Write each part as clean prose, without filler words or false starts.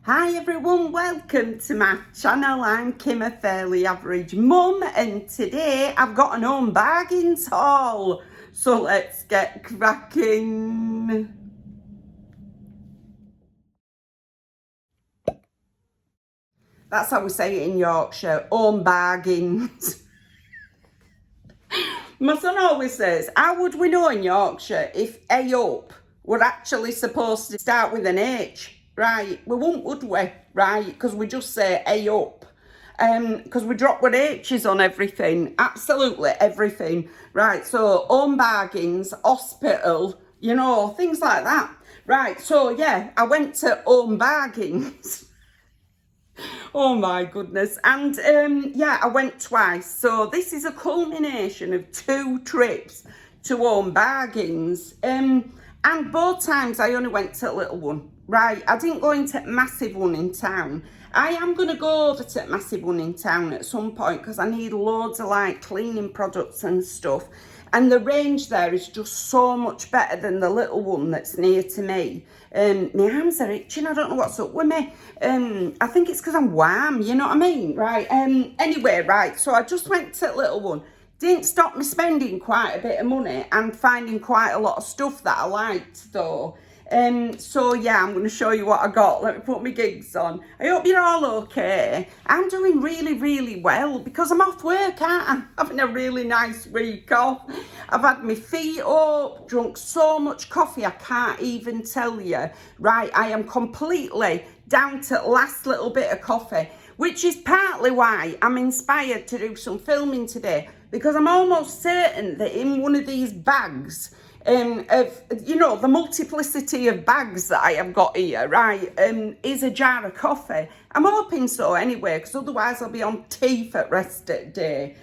Hi everyone, welcome to my channel. I'm Kim, a fairly average mum, and today I've got an home bargains haul. So let's get cracking. That's how we say it in Yorkshire, home bargains. My son always says, how would we know in Yorkshire if A up were actually supposed to start with an H? Right, we won't, would we? Right, because we just say A up. Because we drop with H's on everything, absolutely everything. Right, so home bargains, hospital, you know, things like that. Right, so yeah, I went to home bargains. Oh my goodness. And yeah, I went twice. So this is a culmination of 2 trips to home bargains. And both times I only went to a little one. Right, I didn't go into a massive one in town. I am going to go over to a massive one in town at some point because I need loads of like cleaning products and stuff. And the range there is just so much better than the little one that's near to me. My arms are itching, I don't know what's up with me. I think it's because I'm warm, you know what I mean? Right, anyway, right, so I just went to the little one. Didn't stop me spending quite a bit of money and finding quite a lot of stuff that I liked though. So yeah, I'm going to show you what I got. Let me put my gigs on. I hope you're all okay. I'm doing really well because I'm off work, aren't I? Having a really nice week off. I've had my feet up, drunk so much coffee I can't even tell you. Right, I am completely down to the last little bit of coffee, which is partly why I'm inspired to do some filming today, because I'm almost certain that in one of these bags of, you know, the multiplicity of bags that I have got here, right, is a jar of coffee. I'm hoping so anyway, because otherwise I'll be on tea for the rest of the day,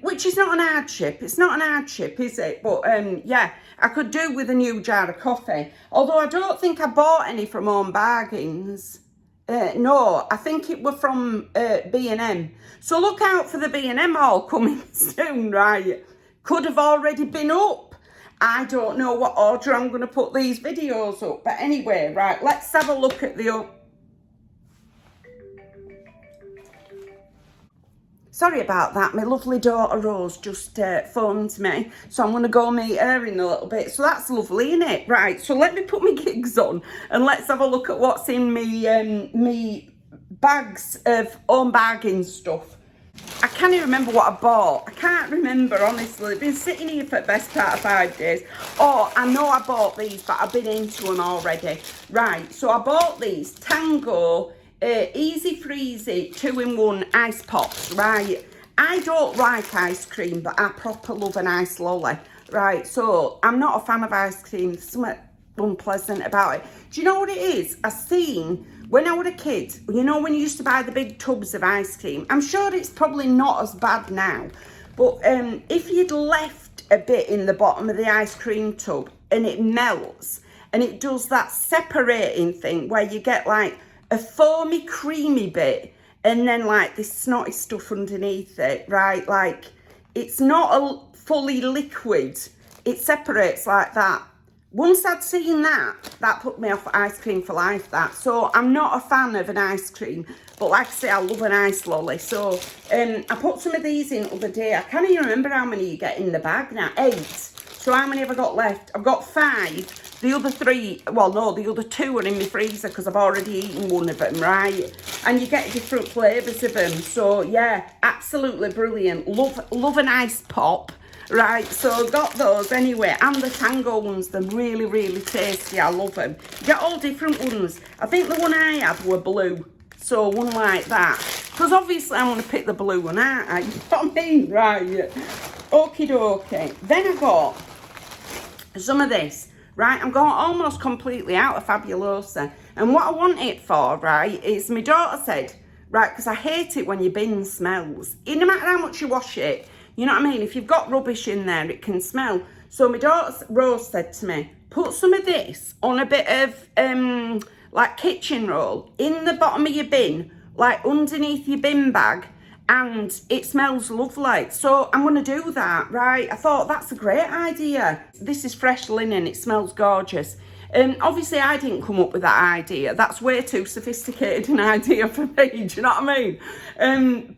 which is not an hardship. It's not an hardship, is it? But yeah, I could do with a new jar of coffee, although I don't think I bought any from Home Bargains. No, I think it were from B&M. So look out for the B&M haul coming soon, right? Could have already been up. I don't know what order I'm going to put these videos up. But anyway, right, let's have a look at the... Sorry about that. My lovely daughter Rose just phoned me. So I'm going to go meet her in a little bit. So that's lovely, isn't it? Right, so let me put my gigs on and let's have a look at what's in me bags of home bargain stuff. I can't even remember what I bought. I can't remember, honestly. I've been sitting here for the best part of 5 days. Oh, I know I bought these, but I've been into them already. Right, so I bought these Tango Easy Freezy 2-in-1 ice pops, right? I don't like ice cream, but I proper love an ice lolly, right? So I'm not a fan of ice cream. There's something unpleasant about it. Do you know what it is? I seen when I was a kid, you know, when you used to buy the big tubs of ice cream. I'm sure it's probably not as bad now, but if you'd left a bit in the bottom of the ice cream tub and it melts and it does that separating thing where you get like a foamy creamy bit and then like this snotty stuff underneath it, right? Like it's not a fully liquid, it separates like that. Once I'd seen that, that put me off ice cream for life, that. So I'm not a fan of an ice cream, but like I say, I love an ice lolly. So I put some of these in the other day. I can't even remember how many you get in the bag now. 8. So how many have I got left? I've got 5. The other 3, well no, the other 2 are in my freezer because I've already eaten one of them, right? And you get different flavours of them. So yeah, absolutely brilliant. Love an ice pop. Right, so got those anyway, and the Tango ones, they're really tasty. I love them. You get all different ones. I think the one I had were blue, so one like that, because obviously I'm going to pick the blue one, aren't I? You know what I mean? Right, okie dokie. Then I got some of this. Right, I'm going almost completely out of Fabulosa, and what I want it for, right, is my daughter said, right, because I hate it when your bin smells. No matter how much you wash it, you know what I mean? If you've got rubbish in there, it can smell. So my daughter Rose said to me, put some of this on a bit of like kitchen roll in the bottom of your bin, like underneath your bin bag, and it smells lovely. So I'm going to do that, right? I thought that's a great idea. This is fresh linen. It smells gorgeous. Obviously, I didn't come up with that idea. That's way too sophisticated an idea for me, do you know what I mean?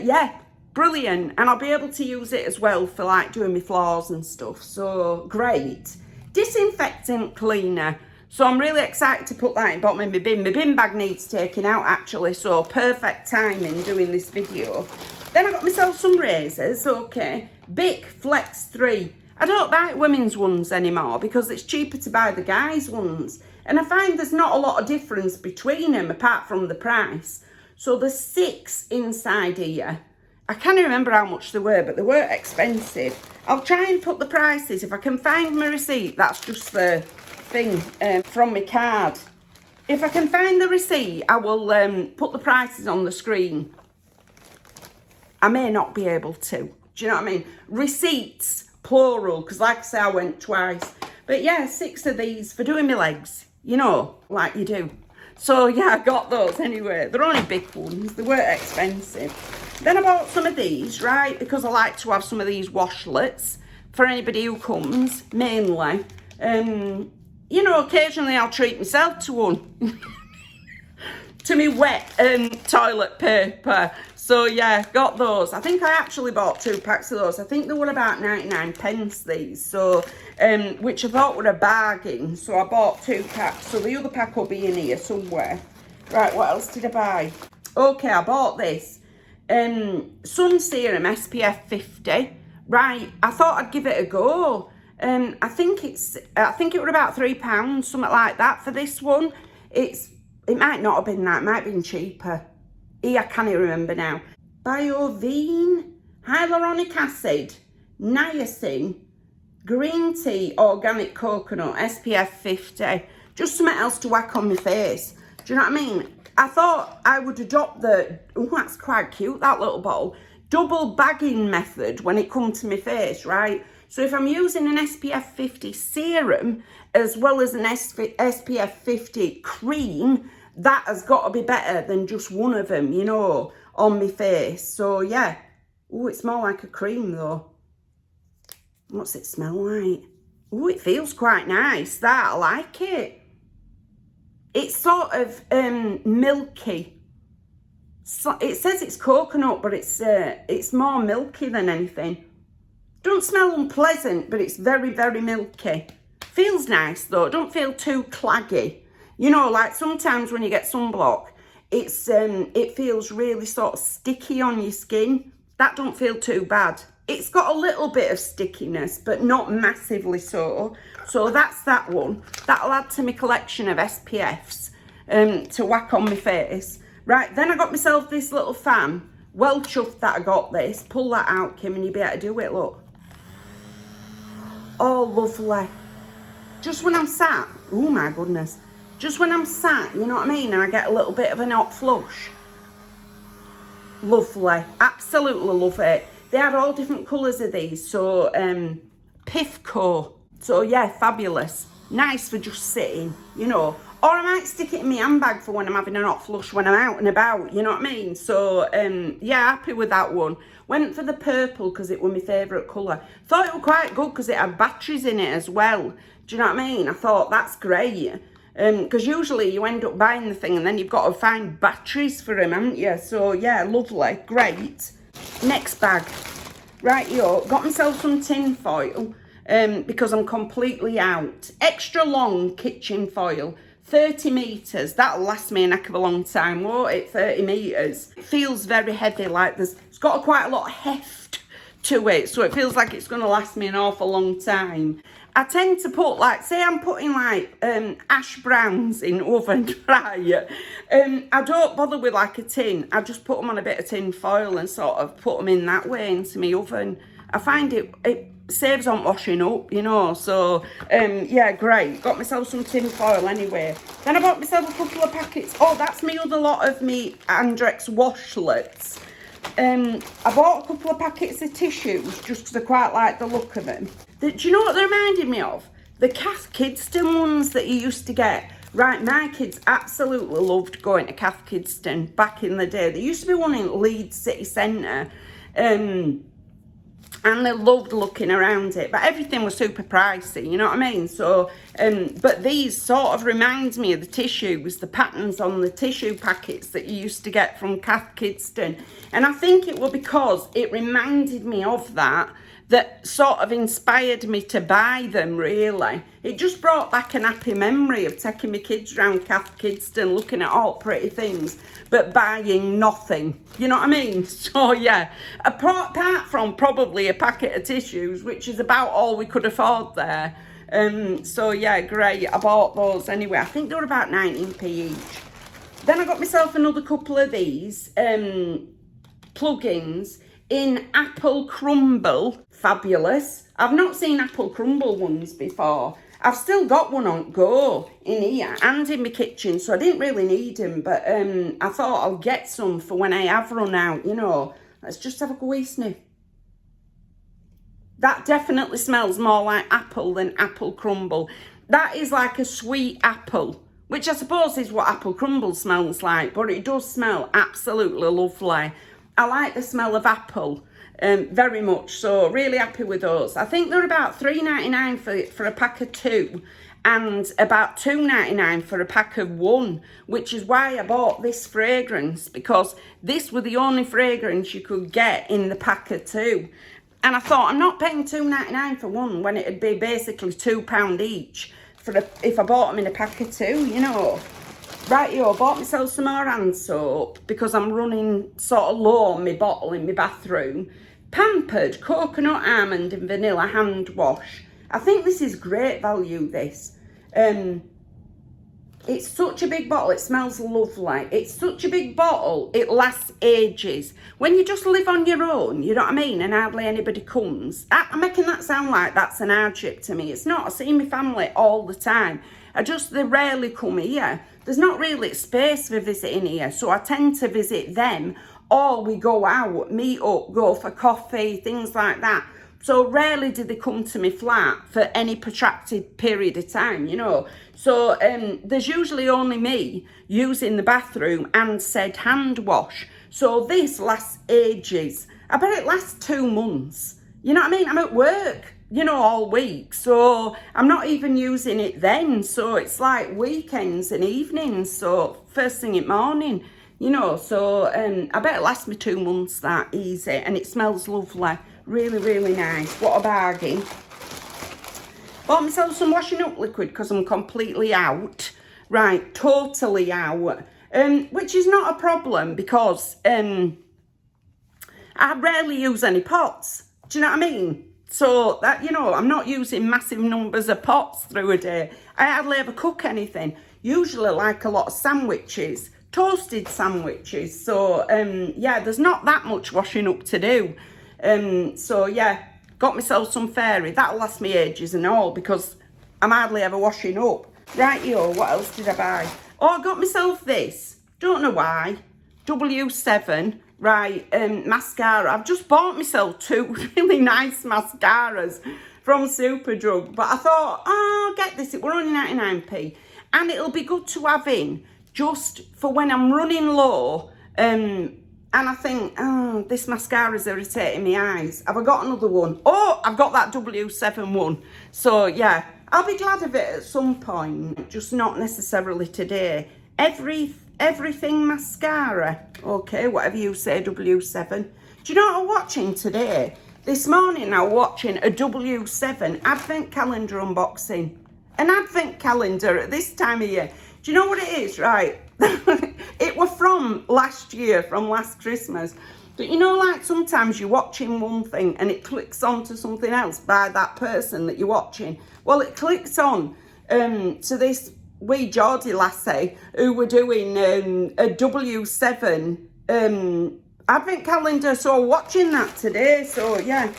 Yeah, brilliant. And I'll be able to use it as well for like doing my floors and stuff. So, great. Disinfectant cleaner. So I'm really excited to put that in bottom of my bin. My bin bag needs taking out actually, so perfect timing doing this video. Then I got myself some razors, okay. Bic Flex 3. I don't buy women's ones anymore because it's cheaper to buy the guys' ones. And I find there's not a lot of difference between them apart from the price. So there's 6 inside here. I can't remember how much they were, but they were expensive. I'll try and put the prices. If I can find my receipt, that's just the thing from my card. If I can find the receipt, I will put the prices on the screen. I may not be able to. Do you know what I mean? Receipts, plural, because like I say, I went twice. But yeah, 6 of these for doing my legs, you know, like you do. So yeah, I got those anyway. They're only big ones. They weren't expensive. Then I bought some of these, right, because I like to have some of these washlets for anybody who comes, mainly. You know, occasionally I'll treat myself to one. To me wet toilet paper. So yeah, got those. I think I actually bought 2 packs of those. I think they were about 99 pence these. So, which I thought were a bargain. So I bought 2 packs. So the other pack will be in here somewhere. Right, what else did I buy? Okay, I bought this. Sun Serum SPF 50. Right, I thought I'd give it a go. I think it were about £3, something like that for this one. It might not have been that, it might have been cheaper. I can't remember now. Biovine, hyaluronic acid, niacin, green tea, organic coconut, SPF 50. Just something else to whack on my face. Do you know what I mean? I thought I would adopt the, oh, that's quite cute, that little bottle, double bagging method when it comes to my face, right? So if I'm using an SPF 50 serum as well as an SPF 50 cream, that has got to be better than just one of them, you know, on my face. So yeah. Oh, it's more like a cream though. What's it smell like? Oh, it feels quite nice, that. I like it. It's sort of milky. So it says it's coconut, but it's more milky than anything. Don't smell unpleasant, but it's very, very milky. Feels nice though. Don't feel too claggy. You know, like sometimes when you get sunblock, it feels really sort of sticky on your skin. That don't feel too bad. It's got a little bit of stickiness, but not massively so. So that's that one. That'll add to my collection of SPFs to whack on my face. Right, then I got myself this little fan. Well chuffed that I got this. Pull that out, Kim, and you'll be able to do it, look. Oh, lovely. Just when I'm sat, oh my goodness. Just when I'm sat, you know what I mean? And I get a little bit of a hot flush. Lovely. Absolutely love it. They had all different colours of these. So, Pifco. So, yeah, fabulous. Nice for just sitting, you know. Or I might stick it in my handbag for when I'm having a hot flush when I'm out and about, you know what I mean? So, yeah, happy with that one. Went for the purple because it was my favourite colour. Thought it was quite good because it had batteries in it as well. Do you know what I mean? I thought, that's great. Because usually you end up buying the thing and then you've got to find batteries for them, haven't you? So, yeah, lovely. Great. Next bag. Right, yo, got myself some tin foil because I'm completely out. Extra long kitchen foil. 30 metres. That'll last me a heck of a long time, won't it? 30 metres. It feels very heavy, like it's got quite a lot of heft to it. So it feels like it's going to last me an awful long time. I tend to put, like, say I'm putting, like, ash browns in oven, right? I don't bother with, like, a tin. I just put them on a bit of tin foil and sort of put them in that way into my oven. I find it saves on washing up, you know. So, yeah, great. Got myself some tin foil anyway. Then I bought myself a couple of packets. Oh, that's me other lot of me Andrex washlets. I bought a couple of packets of tissues just because I quite like the look of them. Do you know what they reminded me of? The Cath Kidston ones that you used to get. Right, my kids absolutely loved going to Cath Kidston back in the day. There used to be one in Leeds city centre. and I loved looking around it, but everything was super pricey, you know what I mean? So, but these sort of remind me of the tissues, the patterns on the tissue packets that you used to get from Cath Kidston. And I think it was because it reminded me of that sort of inspired me to buy them, really. It just brought back an happy memory of taking my kids around Cath Kidston, looking at all pretty things, but buying nothing. You know what I mean? So, yeah, apart from probably a packet of tissues, which is about all we could afford there. So, yeah, great. I bought those anyway. I think they were about 19p each. Then I got myself another couple of these plugins in apple crumble. Fabulous. I've not seen apple crumble ones before. I've still got one on go in here and in my kitchen, so I didn't really need them, but I thought I'll get some for when I have run out, you know. Let's just have a go sniff. That definitely smells more like apple than apple crumble. That is like a sweet apple, which I suppose is what apple crumble smells like, but it does smell absolutely lovely. I like the smell of apple very much, so really happy with those. I think they're about $3.99 for a pack of 2 and about $2.99 for a pack of 1, which is why I bought this fragrance, because this was the only fragrance you could get in the pack of 2. And I thought, I'm not paying $2.99 for one when it'd be basically £2 each if I bought them in a pack of 2, you know. Right, I bought myself some more hand soap because I'm running sort of low on my bottle in my bathroom. Pampered coconut almond and vanilla hand wash. I think this is great value, this. It's such a big bottle, it smells lovely. It's such a big bottle, it lasts ages. When you just live on your own, you know what I mean, and hardly anybody comes. I'm making that sound like that's an hardship to me. It's not. I see my family all the time. They rarely come here. There's not really space for visiting here, so I tend to visit them, or we go out, meet up, go for coffee, things like that. So rarely do they come to my flat for any protracted period of time, you know. So there's usually only me using the bathroom and said hand wash. So this lasts ages. I bet it lasts 2 months. You know what I mean? I'm at work, you know, all week. So I'm not even using it then. So it's like weekends and evenings. So first thing in the morning, you know. So I bet it lasts me 2 months that easy. And it smells lovely. Really, really nice. What a bargain. Bought myself some washing up liquid because I'm completely out. Right, totally out. Which is not a problem because I rarely use any pots. Do you know what I mean? So that, you know, I'm not using massive numbers of pots through a day. I hardly ever cook anything. Usually like a lot of sandwiches, toasted sandwiches. So yeah, there's not that much washing up to do. So yeah, got myself some fairy. That'll last me ages and all because I'm hardly ever washing up. Right, what else did I buy? Oh, I got myself this. Don't know why. W7, right, mascara. I've just bought myself 2 really nice mascaras from Superdrug. But I thought, oh, I'll get this. It were only 99p. And it'll be good to have in just for when I'm running low. And I think, oh, this mascara's irritating my eyes. Have I got another one? Oh, I've got that W7 one. So, yeah, I'll be glad of it at some point. Just not necessarily today. Everything mascara. Okay, whatever you say, W7. Do you know what I'm watching today? This morning I was watching a W7 advent calendar unboxing. An advent calendar at this time of year. Do you know what it is, right? It was from last year, from last Christmas. But you know, like sometimes you're watching one thing and it clicks on to something else by that person that you're watching. Well, it clicks on to this wee Geordie lassie who were doing a W7 advent calendar. So watching that today. So yeah.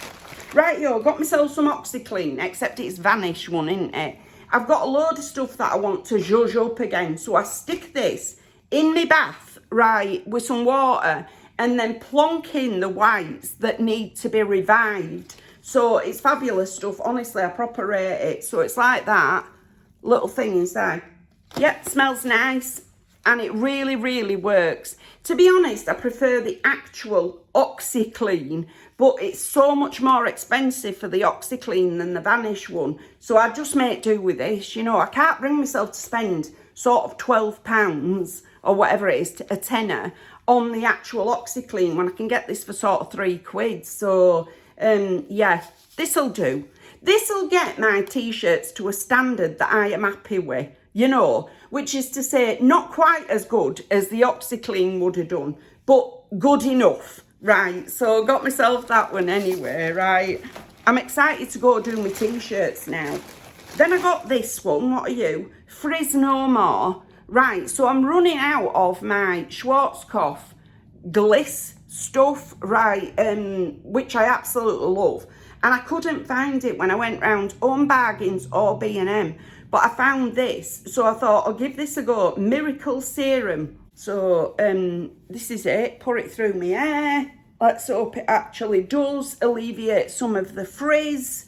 Right, got myself some OxyClean, except it's Vanish one, isn't it? I've got a load of stuff that I want to zhuzh up again. So I stick this in my bath, right, with some water and then plonk in the whites that need to be revived. So it's fabulous stuff. Honestly, I proper rate it. So it's like that little thing inside. Yep, smells nice. and it really, really works. To be honest, I prefer the actual OxyClean, but it's so much more expensive for the OxyClean than the Vanish one. So I just make do with this. You know, I can't bring myself to spend sort of £12 or whatever it is, a tenner, on the actual OxyClean when I can get this for sort of £3. So, yeah, this'll do. This'll get my t-shirts to a standard that I am happy with, you know, which is to say not quite as good as the OxyClean would have done, but good enough, right? So got myself that one anyway, right? I'm excited to go do my t-shirts now. Then I got this one, what are you? Frizz No More. Right, so I'm running out of my Schwarzkopf gliss stuff, right, which I absolutely love. And I couldn't find it when I went round Home Bargains or B&M. But I found this, so I thought I'll give this a go. Miracle Serum. So this is it. Put it through my hair. Let's hope it actually does alleviate some of the frizz.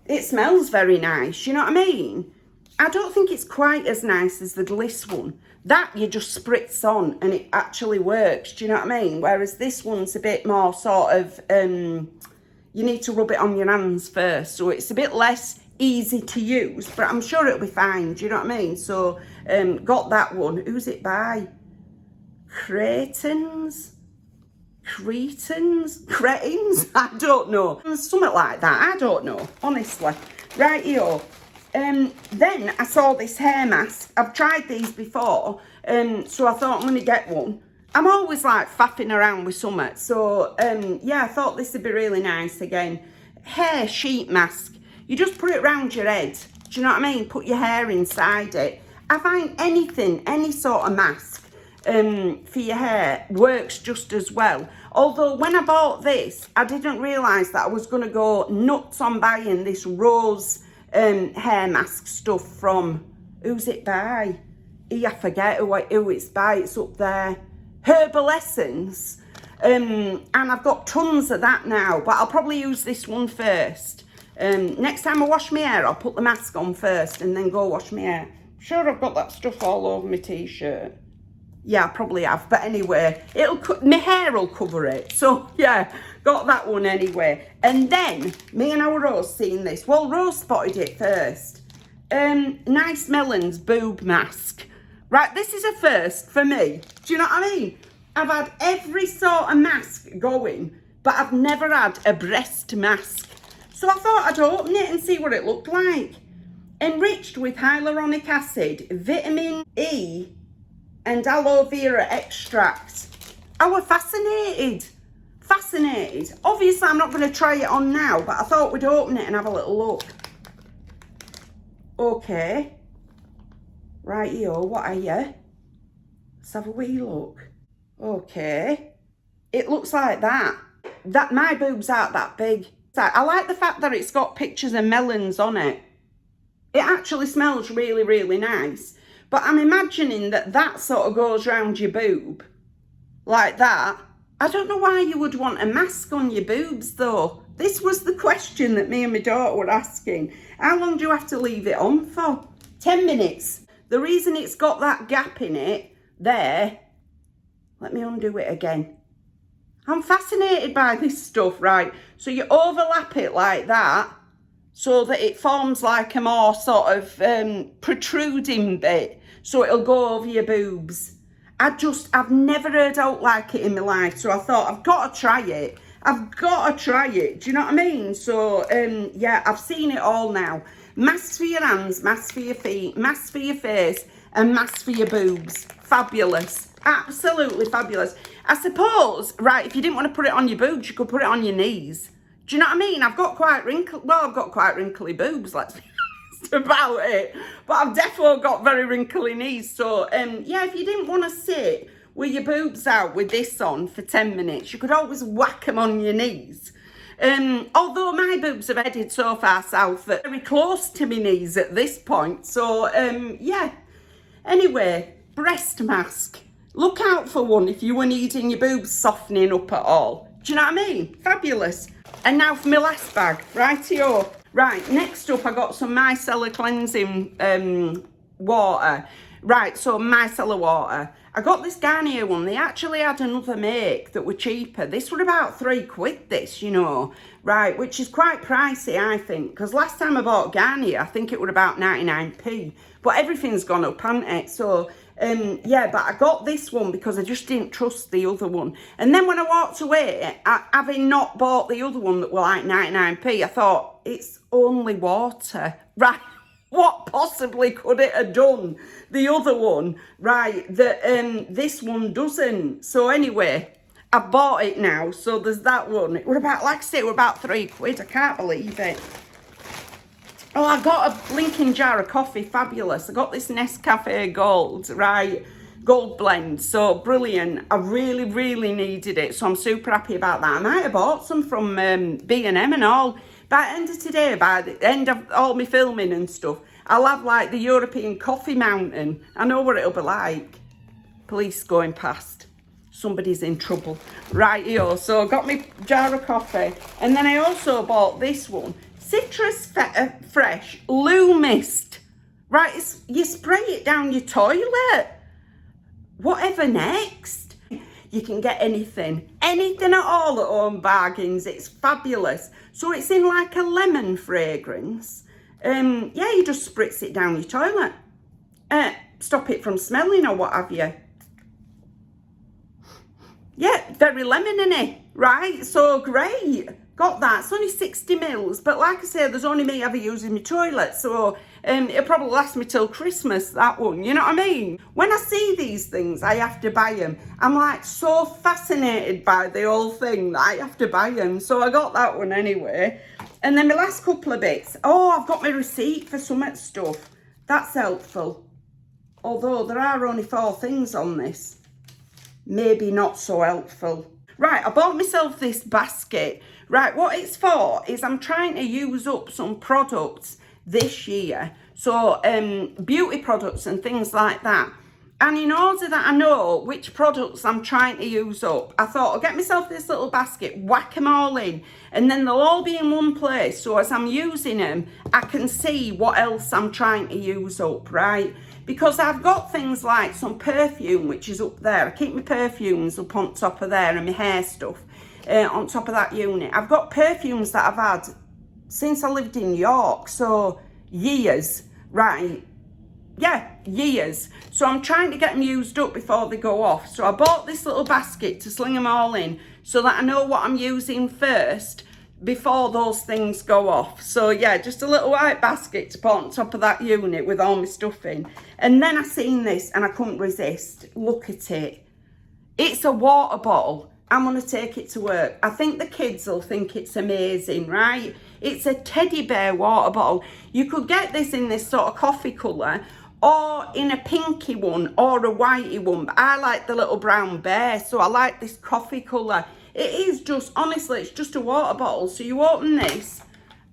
It smells very nice, you know what I mean? I don't think it's quite as nice as the gliss one. That you just spritz on and it actually works, do you know what I mean? Whereas this one's a bit more sort of, you need to rub it on your hands first. So it's a bit less easy to use, but I'm sure it'll be fine, do you know what I mean? So, got that one. Who's it by? Cretins? I don't know. Something like that, I don't know, honestly. Right here. Then I saw this hair mask. I've tried these before, so I thought I'm going to get one. I'm always like faffing around with something, so yeah, I thought this would be really nice again. Hair sheet mask. You just put it round your head, do you know what I mean? Put your hair inside it. I find anything, any sort of mask for your hair works just as well. Although when I bought this, I didn't realise that I was going to go nuts on buying this rose hair mask stuff from, who's it by? I forget who it's by, it's up there. Herbal Essence. And I've got tons of that now, but I'll probably use this one first. Next time I wash my hair, I'll put the mask on first and then go wash my hair. I'm sure I've got that stuff all over my t-shirt. Yeah, I probably have, but anyway, my hair will cover it. So yeah, got that one anyway. And then me and our Rose seen this. Well, Rose spotted it first. Nice Melons boob mask. Right, this is a first for me. Do you know what I mean? I've had every sort of mask going, but I've never had a breast mask. So I thought I'd open it and see what it looked like. Enriched with hyaluronic acid, vitamin E, and aloe vera extract. I was fascinated. Obviously, I'm not going to try it on now, but I thought we'd open it and have a little look. Okay. Right here, what are you? Let's have a wee look. Okay. It looks like that. My boobs aren't that big. I like the fact that it's got pictures of melons on it. It actually smells really, really nice. But I'm imagining that sort of goes round your boob. Like that. I don't know why you would want a mask on your boobs though. This was the question that me and my daughter were asking. How long do you have to leave it on for? 10 minutes. The reason it's got that gap in it there. Let me undo it again. I'm fascinated by this stuff, right? So you overlap it like that so that it forms like a more sort of protruding bit. So it'll go over your boobs. I've never heard out like it in my life. So I thought, I've got to try it. Do you know what I mean? So, yeah, I've seen it all now. Masks for your hands, masks for your feet, masks for your face, and masks for your boobs. Fabulous. Absolutely fabulous. I suppose, right, if you didn't want to put it on your boobs, you could put it on your knees. Do you know what I mean? I've got quite wrinkly boobs, let's be honest about it. But I've definitely got very wrinkly knees. So, yeah, if you didn't want to sit with your boobs out with this on for 10 minutes, you could always whack them on your knees. Although my boobs have headed so far south that they're very close to my knees at this point. So, yeah. Anyway, breast mask. Look out for one if you were needing your boobs softening up at all. Do you know what I mean? Fabulous. And now for my last bag. Rightio. Right, next up I got some micellar cleansing water. Right, so micellar water. I got this Garnier one. They actually had another make that were cheaper. This were about £3, this, you know. Right, which is quite pricey, I think. Because last time I bought Garnier, I think it were about 99p. But everything's gone up, hasn't it? So, yeah, but I got this one because I just didn't trust the other one. And then when I walked away, having not bought the other one that were like 99p, I thought, it's only water. Right. What possibly could it have done? The other one, right, that this one doesn't. So anyway, I bought it now. So there's that one. It were about, like I say, it were about £3. I can't believe it. Oh, I got a blinking jar of coffee. Fabulous. I got this Nescafe Gold, right, Gold blend. So brilliant. I really, really needed it. So I'm super happy about that. I might have bought some from B&M and all. By the end of today, by the end of all my filming and stuff, I'll have like the European Coffee Mountain. I know what it'll be like. Police going past. Somebody's in trouble. Right here. So I got my jar of coffee. And then I also bought this one. Citrus Fresh Loo Mist. Right, you spray it down your toilet. Whatever next? You can get anything at all at Home Bargains. It's fabulous. So it's in like a lemon fragrance. Yeah, you just spritz it down your toilet. Stop it from smelling or what have you. Yeah, very lemony, right? So great. Got that. It's only 60 mils, but like I say, there's only me ever using my toilet, so it'll probably last me till Christmas, that one, you know what I mean? When I see these things, I have to buy them. I'm like so fascinated by the whole thing that I have to buy them, so I got that one anyway. And then my last couple of bits. Oh, I've got my receipt for some stuff. That's helpful. Although there are only 4 things on this. Maybe not so helpful. Right, I bought myself this basket. Right, what it's for is I'm trying to use up some products this year. So, beauty products and things like that. And in order that I know which products I'm trying to use up, I thought I'll get myself this little basket, whack them all in, and then they'll all be in one place. So as I'm using them, I can see what else I'm trying to use up, right? Because I've got things like some perfume, which is up there. I keep my perfumes up on top of there and my hair stuff on top of that unit. I've got perfumes that I've had since I lived in York, so years, right? Yeah, years. So I'm trying to get them used up before they go off. So I bought this little basket to sling them all in so that I know what I'm using first before those things go off. So yeah, just a little white basket to put on top of that unit with all my stuff in. And then I seen this and I couldn't resist. Look at it. It's a water bottle. I'm going to take it to work. I think the kids will think it's amazing, right? It's a teddy bear water bottle. You could get this in this sort of coffee colour or in a pinky one or a whitey one. But I like the little brown bear, so I like this coffee colour. It is just, honestly, it's just a water bottle. So you open this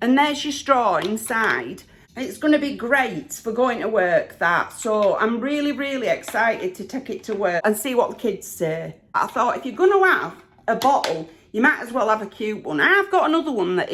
and there's your straw inside. It's going to be great for going to work, that. So I'm really, really excited to take it to work and see what the kids say. I thought if you're going to have a bottle, you might as well have a cute one. I've got another one that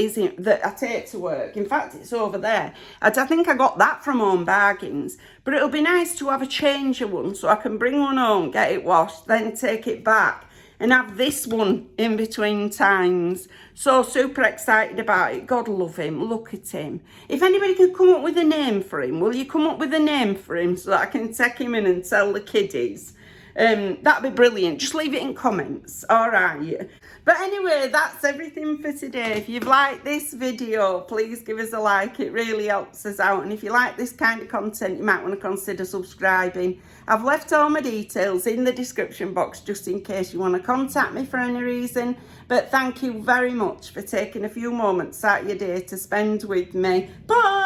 I take to work. In fact, it's over there. I think I got that from Home Bargains. But it'll be nice to have a changer one so I can bring one home, get it washed, then take it back and have this one in between times. So super excited about it. God love him. Look at him. If anybody can come up with a name for him, will you come up with a name for him so that I can take him in and tell the kiddies? That'd be brilliant. Just leave it in comments. All right. But anyway, that's everything for today. If you've liked this video, please give us a like. It really helps us out. And if you like this kind of content, you might want to consider subscribing. I've left all my details in the description box just in case you want to contact me for any reason. But thank you very much for taking a few moments out of your day to spend with me. Bye!